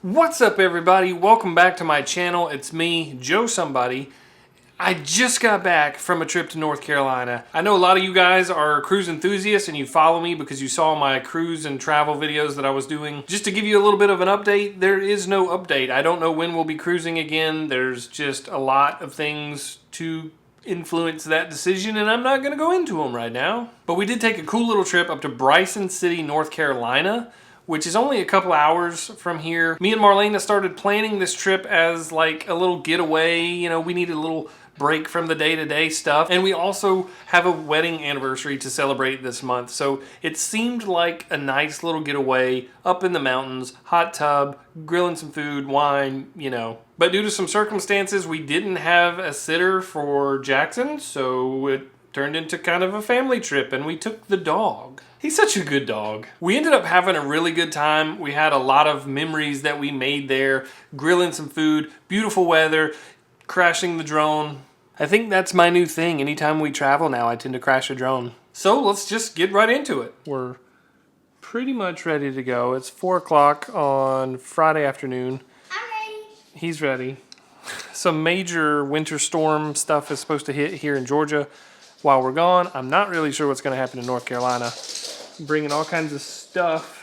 What's up, everybody? Welcome back to my channel. It's me, Joe Somebody. I just got back from a trip to North Carolina. I know a lot of you guys are cruise enthusiasts and you follow me because you saw my cruise and travel videos that I was doing. Just to give you a little bit of an update, there is no update. I don't know when we'll be cruising again. There's just a lot of things to influence that decision, and I'm not going to go into them right now. But we did take a cool little trip up to Bryson City, North Carolina, which is only a couple hours from here. Me and Marlena started planning this trip as like a little getaway. You know, we needed a little break from the day-to-day stuff. And we also have a wedding anniversary to celebrate this month. So it seemed like a nice little getaway up in the mountains, hot tub, grilling some food, wine, you know. But due to some circumstances, we didn't have a sitter for Jackson, so it turned into kind of a family trip, and we took the dog. He's such a good dog. We ended up having a really good time. We had a lot of memories that we made there, grilling some food, beautiful weather, crashing the drone. I think that's my new thing. Anytime we travel now, I tend to crash a drone. So let's just get right into it. We're pretty much ready to go. It's 4 o'clock on Friday afternoon. I'm ready. He's ready. Some major winter storm stuff is supposed to hit here in Georgia while we're gone. I'm not really sure what's going to happen in North Carolina. I'm bringing all kinds of stuff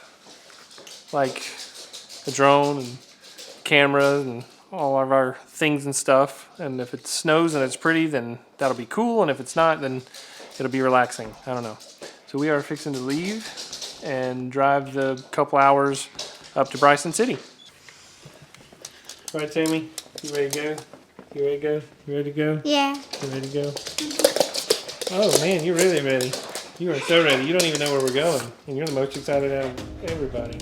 like a drone and cameras and all of our things and stuff. And if it snows and it's pretty, then that'll be cool. And if it's not, then it'll be relaxing. I don't know. So we are fixing to leave and drive the couple hours up to Bryson City. All right, Sammy, you ready to go? You ready to go? You ready to go? Yeah. You ready to go? Oh man, you're really ready. You are so ready. You don't even know where we're going. And you're the most excited out of everybody.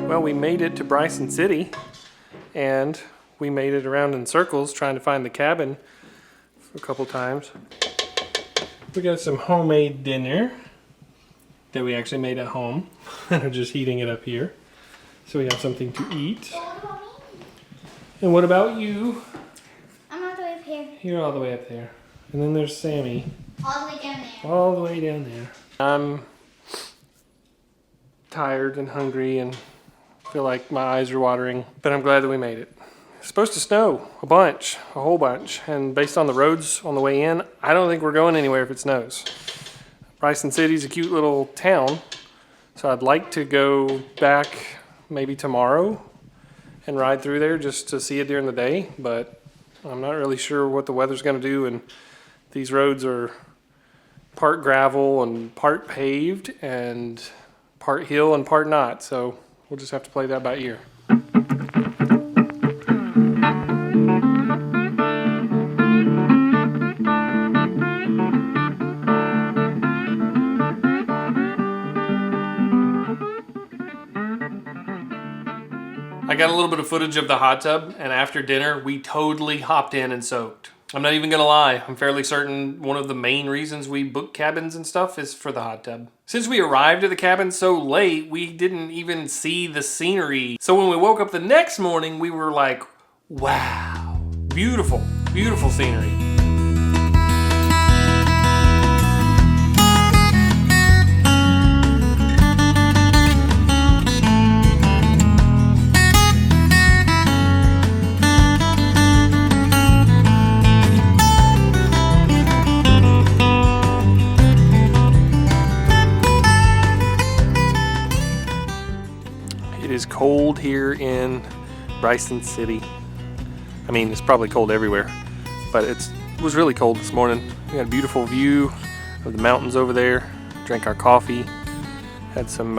Well, we made it to Bryson City, and we made it around in circles trying to find the cabin a couple times. We got some homemade dinner that we actually made at home and are just heating it up here. So we have something to eat. And what about you? I'm all the way up here. You're all the way up there. And then there's Sammy. All the way down there. All the way down there. I'm tired and hungry and feel like my eyes are watering, but I'm glad that we made it. It's supposed to snow a bunch, a whole bunch, and based on the roads on the way in, I don't think we're going anywhere if it snows. Bryson City's a cute little town, so I'd like to go back maybe tomorrow and ride through there just to see it during the day, but I'm not really sure what the weather's going to do, and these roads are part gravel and part paved and part hill and part not, so we'll just have to play that by ear. I got a little bit of footage of the hot tub, and after dinner, we totally hopped in and soaked. I'm not even gonna lie, I'm fairly certain one of the main reasons we book cabins and stuff is for the hot tub. Since we arrived at the cabin so late, we didn't even see the scenery. So when we woke up the next morning, we were like, wow, beautiful, beautiful scenery. It is cold here in Bryson City. I mean, it's probably cold everywhere, but it was really cold this morning. We had a beautiful view of the mountains over there, drank our coffee, had some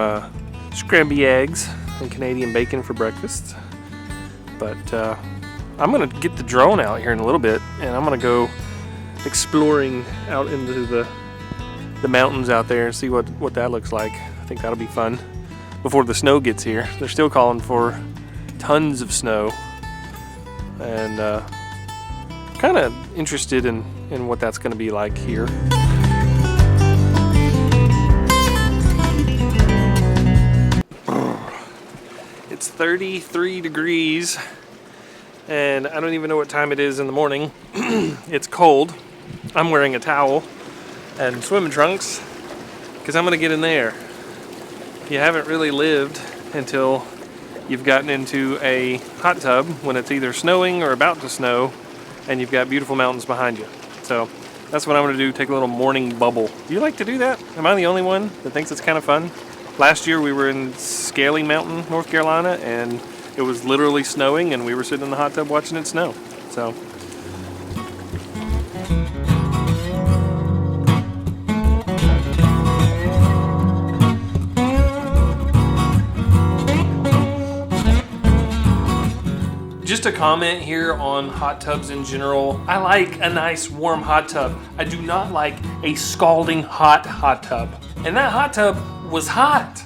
scrambled eggs and Canadian bacon for breakfast. But I'm gonna get the drone out here in a little bit, and I'm gonna go exploring out into the mountains out there and see what that looks like. I think that'll be fun before the snow gets here. They're still calling for tons of snow, and kind of interested in what that's going to be like here. It's 33 degrees, and I don't even know what time it is in the morning. It's cold. I'm wearing a towel and swimming trunks because I'm going to get in there. You haven't really lived until you've gotten into a hot tub when it's either snowing or about to snow and you've got beautiful mountains behind you. So that's what I'm going to do, take a little morning bubble. Do you like to do that? Am I the only one that thinks it's kind of fun? Last year we were in Scaling Mountain, North Carolina, and it was literally snowing and we were sitting in the hot tub watching it snow. So just a comment here on hot tubs in general. I like a nice warm hot tub. I do not like a scalding hot hot tub. And that hot tub was hot.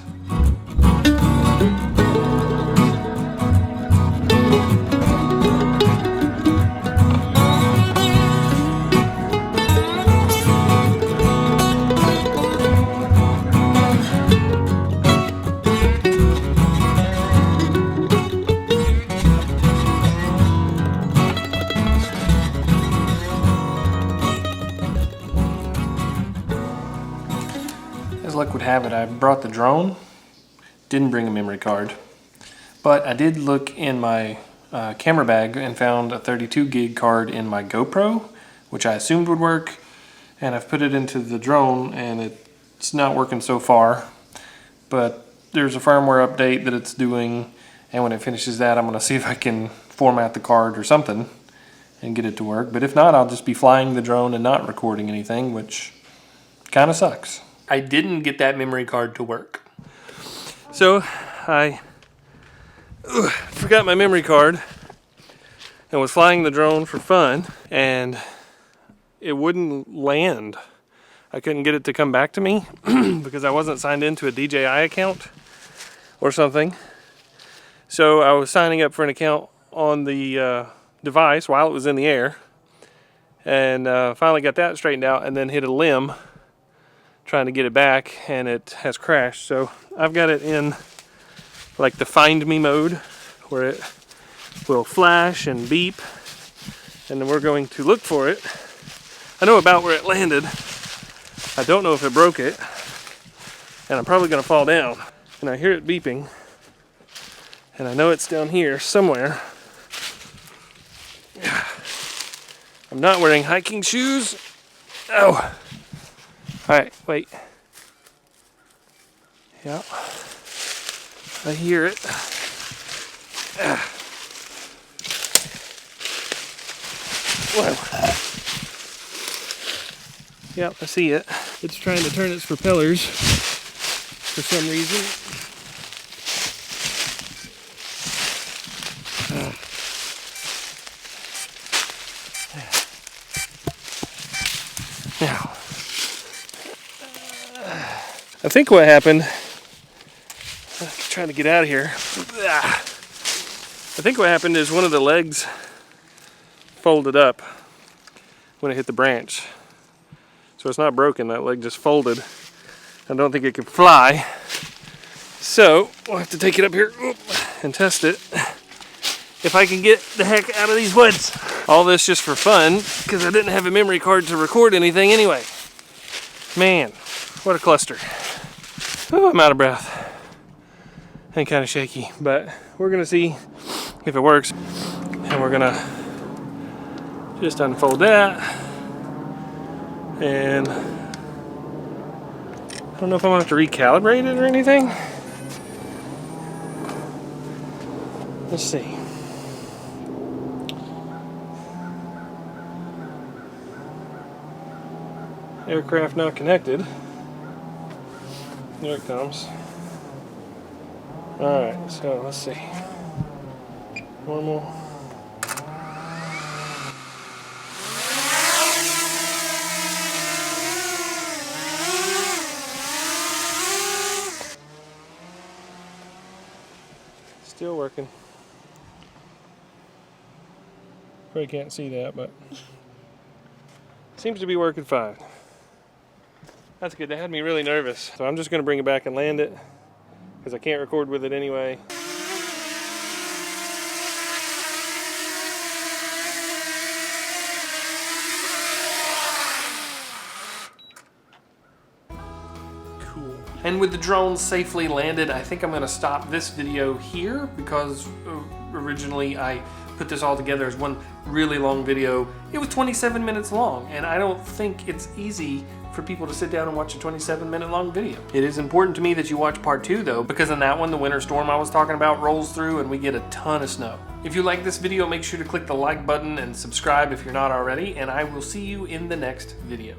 As luck would have it, I brought the drone, didn't bring a memory card, but I did look in my camera bag and found a 32 gig card in my GoPro, which I assumed would work, and I've put it into the drone and it's not working so far, but there's a firmware update that it's doing, and when it finishes that I'm going to see if I can format the card or something and get it to work. But if not, I'll just be flying the drone and not recording anything, which kind of sucks. I didn't get that memory card to work. So I forgot my memory card and was flying the drone for fun, and it wouldn't land. I couldn't get it to come back to me because I wasn't signed into a DJI account or something. So I was signing up for an account on the device while it was in the air, and finally got that straightened out, and then hit a limb trying to get it back, and it has crashed. So I've got it in like the find me mode where it will flash and beep, and then we're going to look for it. I know about where it landed. I don't know if it broke it, and I'm probably going to fall down. And I hear it beeping, and I know it's down here somewhere. I'm not wearing hiking shoes. Oh. Alright, wait. Yeah. I hear it. Whoa. Yep, I see it. It's trying to turn its propellers for some reason. Now, I think what happened, I'm trying to get out of here. I think what happened is one of the legs folded up when it hit the branch. So it's not broken, that leg just folded. I don't think it can fly. So we'll have to take it up here and test it. If I can get the heck out of these woods. All this just for fun, because I didn't have a memory card to record anything anyway. Man, what a cluster. Oh, I'm out of breath. And kind of shaky, but we're gonna see if it works. And we're gonna just unfold that. And I don't know if I'm gonna have to recalibrate it or anything. Let's see. Aircraft not connected. There it comes. Alright, so let's see. Normal. Still working. Probably can't see that, but seems to be working fine. That's good. That had me really nervous. So I'm just going to bring it back and land it because I can't record with it anyway. Cool. And with the drone safely landed, I think I'm going to stop this video here because originally I put this all together as one really long video. It was 27 minutes long, and I don't think it's easy for people to sit down and watch a 27-minute long video. It is important to me that you watch part 2 though, because in that one, the winter storm I was talking about rolls through and we get a ton of snow. If you like this video, make sure to click the like button and subscribe if you're not already, and I will see you in the next video.